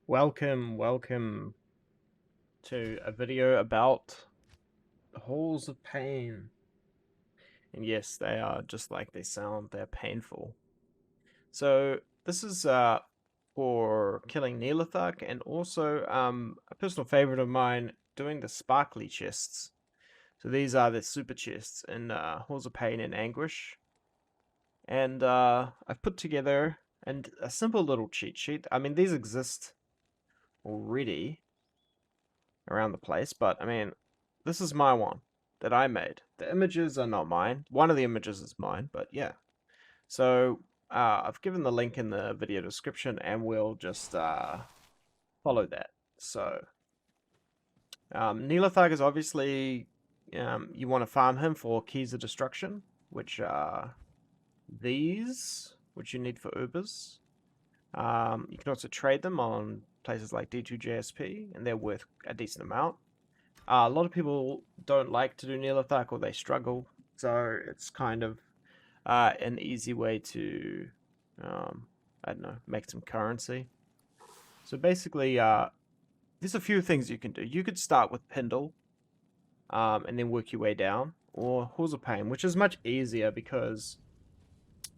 Welcome to a video about halls of pain. And yes, they are just like they sound, they're painful. So this is for killing Nihlathak and also a personal favorite of mine, doing the sparkly chests. So these are the super chests in halls of pain and anguish. And I've put together a simple little cheat sheet. I mean, these exist already around the place, but I mean, this is my one that I made. The images are not mine. One of the images is mine, but yeah. So I've given the link in the video description, and we'll just follow that. So Nihlathak is obviously you want to farm him for keys of destruction, which are these, which you need for Ubers. You can also trade them on places like D2JSP, and they're worth a decent amount. A lot of people don't like to do Nihlathak, or they struggle, so it's kind of an easy way to, I don't know, make some currency. So basically, there's a few things you can do. You could start with Pindle, and then work your way down, or Halls of Pain, which is much easier because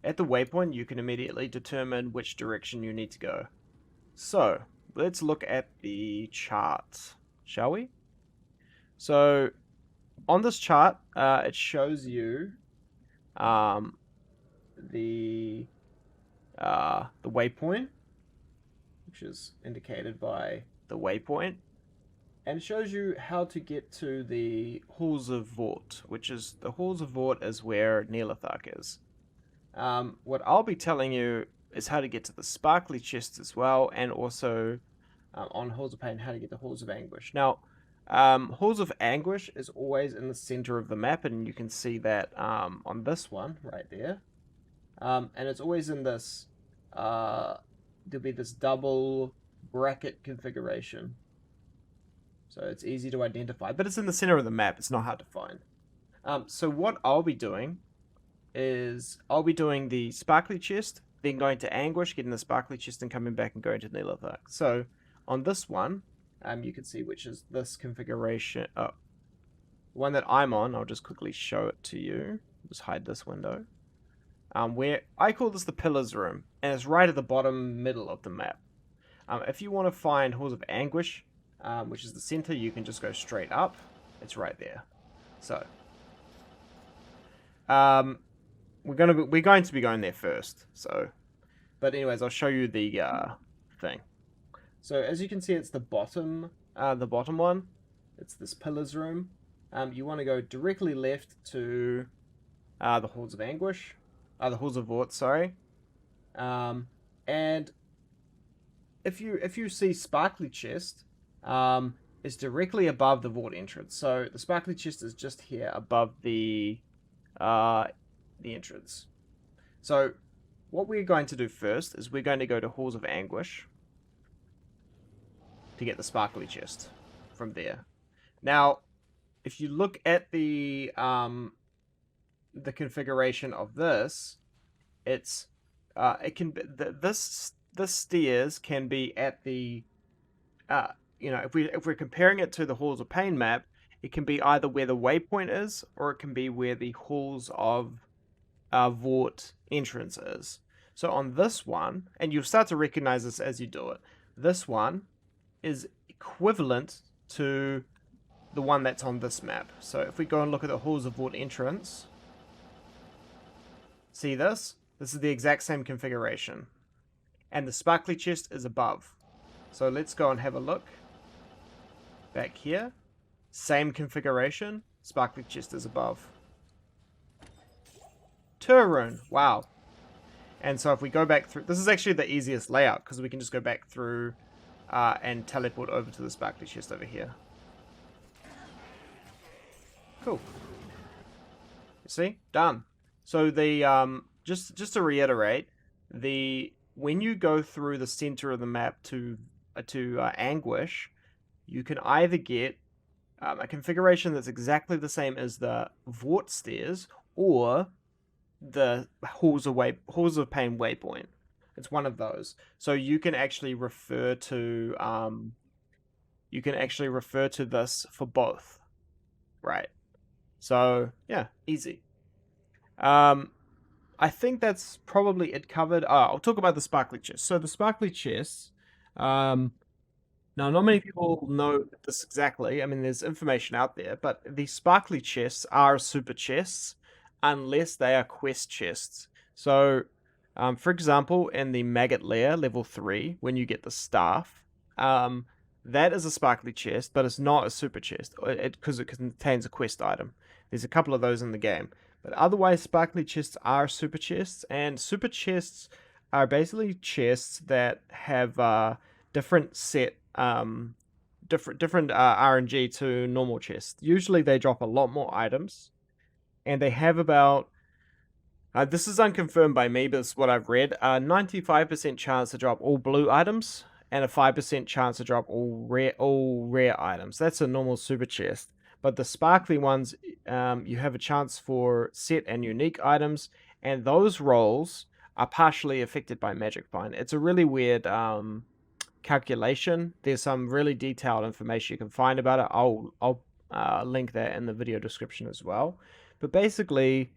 at the waypoint you can immediately determine which direction you need to go. So let's look at the chart, shall we? So on this chart, it shows you the waypoint, which is indicated by the waypoint, and it shows you how to get to the Halls of Vort, which is the Halls of Vort is where Nihlathak is. What I'll be telling you is how to get to the sparkly chest as well, and also on Halls of Pain how to get to Halls of Anguish. Now, Halls of Anguish is always in the center of the map, and you can see that on this one right there. And it's always in this, there'll be this double bracket configuration. So it's easy to identify, but it's in the center of the map. It's not hard to find. So what I'll be doing is I'll be doing the sparkly chest, then going to Anguish, getting the sparkly chest, and coming back and going to Nihlathak. So on this one, you can see which is this configuration. Oh, the one that I'm on, I'll just quickly show it to you. Just hide this window. Where I call this the pillars room, and it's right at the bottom middle of the map. If you want to find Halls of Anguish, which is the center, you can just go straight up. It's right there. So, we're going to be going there first. So, but anyways, I'll show you the thing. So as you can see, it's the bottom one. It's this pillars room. You want to go directly left to the Halls of Anguish, the Halls of Vort, sorry. And if you see Sparkly Chest, it's directly above the Vort entrance. So the Sparkly Chest is just here above the entrance. So what we're going to do first is we're going to go to Halls of Anguish to get the sparkly chest from there. Now, if you look at the configuration of this, it's it can be, this stairs can be at the you know, if we're comparing it to the Halls of Pain map, it can be either where the waypoint is, or it can be where the Halls of Vort entrance is. So on this one, and you'll start to recognize this as you do it, this one is equivalent to the one that's on this map. So if we go and look at the Halls of Vort entrance, see this? This is the exact same configuration. And the sparkly chest is above. So let's go and have a look. Back here, same configuration, sparkly chest is above. Turun, wow. And so if we go back through, this is actually the easiest layout, because we can just go back through and teleport over to the sparkly chest over here. Cool. You see? Done. So the just to reiterate, when you go through the center of the map to Anguish, you can either get a configuration that's exactly the same as the Vort stairs, or the Halls of Pain waypoint. It's one of those. So you can actually refer to this for both, right? So yeah, easy. I think that's probably it covered. I'll talk about the sparkly chest. So the sparkly chests, now not many people know this exactly. I mean, there's information out there, but the sparkly chests are super chests unless they are quest chests. So, for example, in the maggot lair level 3, when you get the staff, that is a sparkly chest, but it's not a super chest because it contains a quest item. There's a couple of those in the game. But otherwise, sparkly chests are super chests, and super chests are basically chests that have different set different RNG to normal chests. Usually, they drop a lot more items, and they have about this is unconfirmed by me, but it's what I've read. 95% chance to drop all blue items, and a 5% chance to drop all rare items. That's a normal super chest. But the sparkly ones, you have a chance for set and unique items, and those rolls are partially affected by Magic Find. It's a really weird calculation. There's some really detailed information you can find about it. I'll link that in the video description as well. But basically,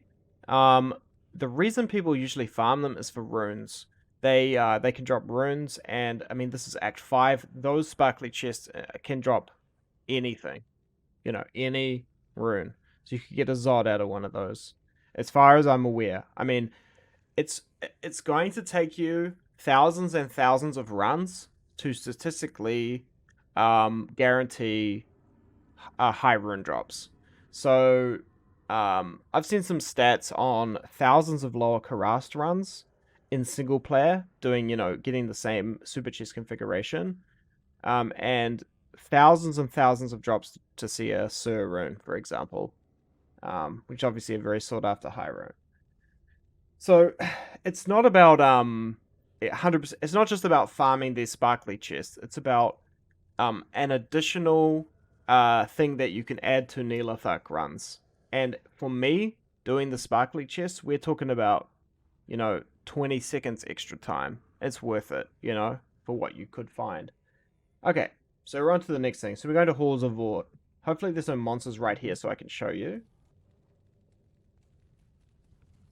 the reason people usually farm them is for runes. They can drop runes, and I mean, this is Act 5. Those sparkly chests can drop anything. Any rune. So you could get a Zod out of one of those. As far as I'm aware. I mean, it's going to take you thousands and thousands of runs to statistically guarantee high rune drops. So I've seen some stats on thousands of lower Karast runs in single player doing, getting the same super chest configuration. And thousands and thousands of drops to see a Sir rune, for example, which obviously a very sought after high rune. So it's not about 100%. It's not just about farming these sparkly chests. It's about an additional thing that you can add to Nihlathak runs. And for me, doing the sparkly chests, we're talking about 20 seconds extra time. It's worth it, for what you could find. Okay, so we're on to the next thing. So we're going to Halls of Vort. Hopefully there's no monsters right here so I can show you.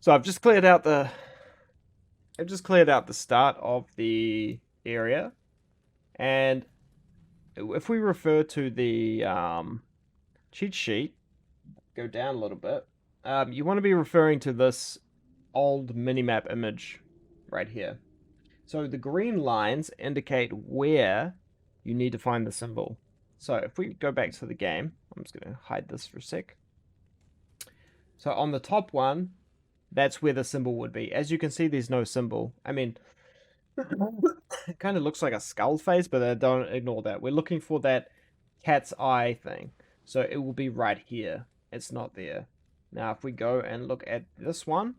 So I've just cleared out the start of the area. And if we refer to the cheat sheet, go down a little bit, you want to be referring to this old minimap image right here. So the green lines indicate where you need to find the symbol. So if we go back to the game, I'm just going to hide this for a sec. So on the top one, that's where the symbol would be. As you can see, there's no symbol. I mean, it kind of looks like a skull face, but don't ignore that. We're looking for that cat's eye thing. So it will be right here. It's not there. Now, if we go and look at this one,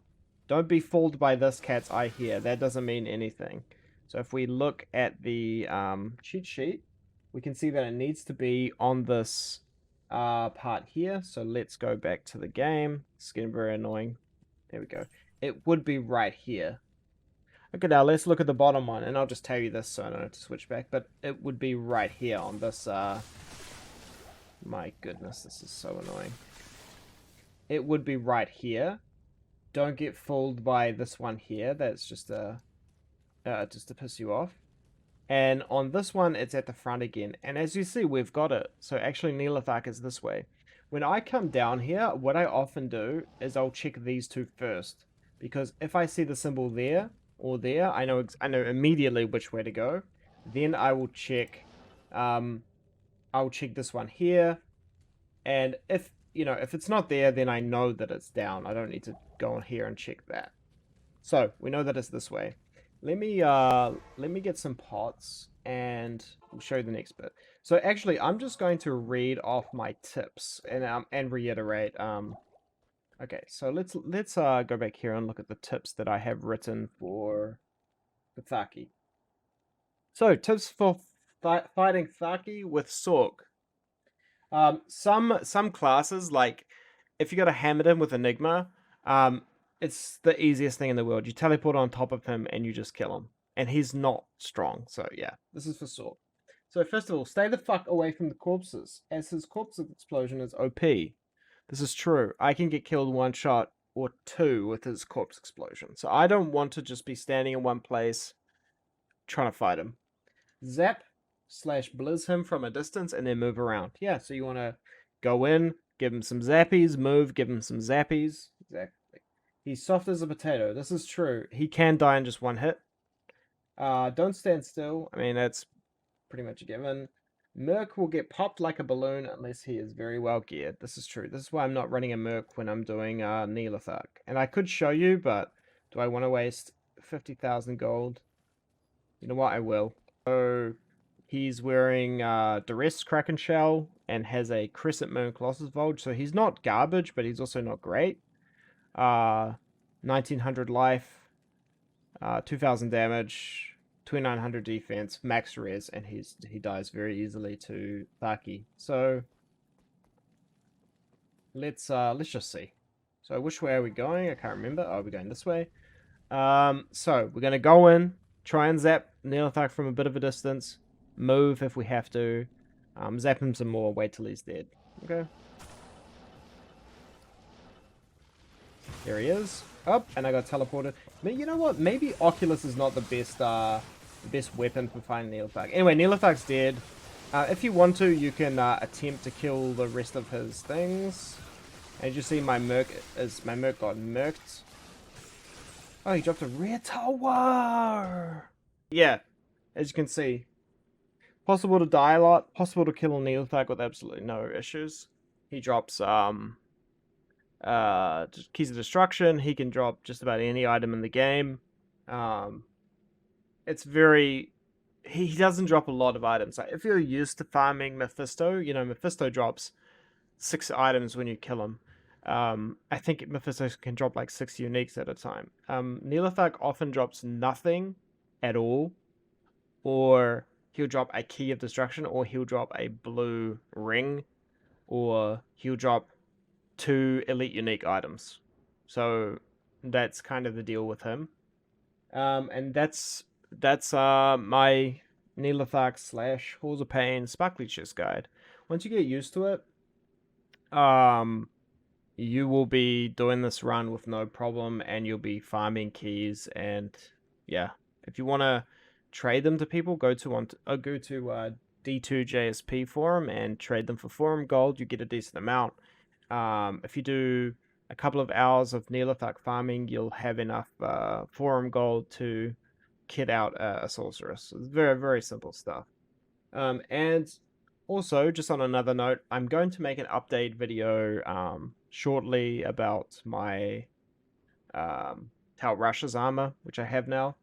don't be fooled by this cat's eye here. That doesn't mean anything. So if we look at the cheat sheet, we can see that it needs to be on this part here. So let's go back to the game. It's getting very annoying. There we go. It would be right here. Okay, now let's look at the bottom one, and I'll just tell you this so I don't have to switch back. But it would be right here on this. My goodness, this is so annoying. It would be right here. Don't get fooled by this one here. That's just to piss you off. And on this one, it's at the front again. And as you see, we've got it. So actually, Nihlathak is this way. When I come down here, what I often do is I'll check these two first. Because if I see the symbol there or there, I know immediately which way to go. Then I will check this one here. And if it's not there, then I know that it's down. I don't need to go on here and check that. So we know that it's this way. Let me get some pots and we'll show you the next bit. So actually, I'm just going to read off my tips and reiterate. Okay, so let's go back here and look at the tips that I have written for Thaki. So tips for fighting Thaki with Sork. Some classes, like if you got to hammer him with Enigma, it's the easiest thing in the world. You teleport on top of him and you just kill him. and he's not strong. So yeah, this is for sure. So first of all, stay the fuck away from the corpses, as his corpse explosion is OP. This is true. I can get killed one shot or two with his corpse explosion. So I don't want to just be standing in one place trying to fight him. Zap / blizz him from a distance and then move around. Yeah, so you want to go in, give him some zappies, move, give him some zappies. Exactly. He's soft as a potato. This is true. He can die in just one hit. Don't stand still. I mean, that's pretty much a given. Merc will get popped like a balloon unless he is very well geared. This is true. This is why I'm not running a Merc when I'm doing Nihlathak. And I could show you, but do I want to waste 50,000 gold? You know what? I will. So he's wearing Duress Kraken Shell and has a Crescent Moon Colossus Volge. So he's not garbage, but he's also not great. 1900 life, 2000 damage, 2900 defense, max res, and he dies very easily to Thaki. So let's just see. So which way are we going? I can't remember. Oh, we're going this way. So we're gonna go in, try and zap Nihlathak from a bit of a distance, move if we have to, zap him some more, wait till he's dead. Okay. There he is. Up, and I got teleported. You know what? Maybe Oculus is not the best weapon for fighting Nihlathak. Anyway, Nihlathak's dead. If you want to, you can attempt to kill the rest of his things. And you see my merc got merked. Oh, he dropped a rare tower. Yeah, as you can see, possible to die a lot, possible to kill a Nihlathak with absolutely no issues. He drops Keys of Destruction. He can drop just about any item in the game. It's very... He doesn't drop a lot of items. Like, if you're used to farming Mephisto, you know, Mephisto drops 6 items when you kill him. I think Mephisto can drop like 6 uniques at a time. Nihlathak often drops nothing at all, or he'll drop a Key of Destruction, or he'll drop a blue ring, or he'll drop 2 elite unique items. So that's kind of the deal with him. And that's my Nihlathak / Halls of Pain Sparkly Chest guide. Once you get used to it, you will be doing this run with no problem, and you'll be farming keys. And yeah, if you want to trade them to people, go to D2JSP Forum and trade them for forum gold. You get a decent amount. If you do a couple of hours of Nihlathak farming, you'll have enough forum gold to kit out a sorceress. It's very, very simple stuff. And also, just on another note, I'm going to make an update video shortly about my Tout Rush's armor, which I have now,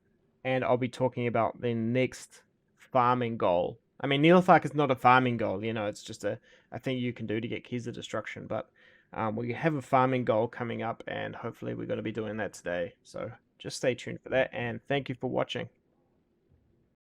and I'll be talking about the next farming goal. I mean, Nihlathak is not a farming goal, you know, it's just a thing you can do to get Keys of Destruction, but we have a farming goal coming up, and hopefully we're going to be doing that today. So just stay tuned for that, and thank you for watching.